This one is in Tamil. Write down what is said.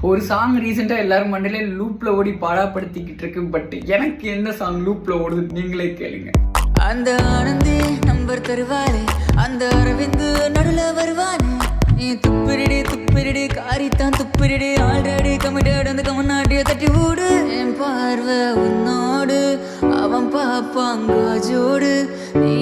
ஒரு சாங் ரீசெண்டாக எல்லாரும் மண்டலே லூப்ல ஓடி பாடாப்படுத்திக்கிட்டு இருக்கு. பட் எனக்கு எந்த சாங் லூப்ல ஓடுது நீங்களே கேளுங்க. அந்த ஆனந்தி நம்பர் தருவாளே, அந்த அரவிந்து நடுல வருவானே, நீ துப்பிரிடி காரித்தான் துப்பிரிடி, ஆல்ரெடி கமிட்டட் அந்த கமநாட்டிய தட்டி விடு. என் பார்வை உன்னோடு அவன் பாப்பாங்க ஜோடு, நீ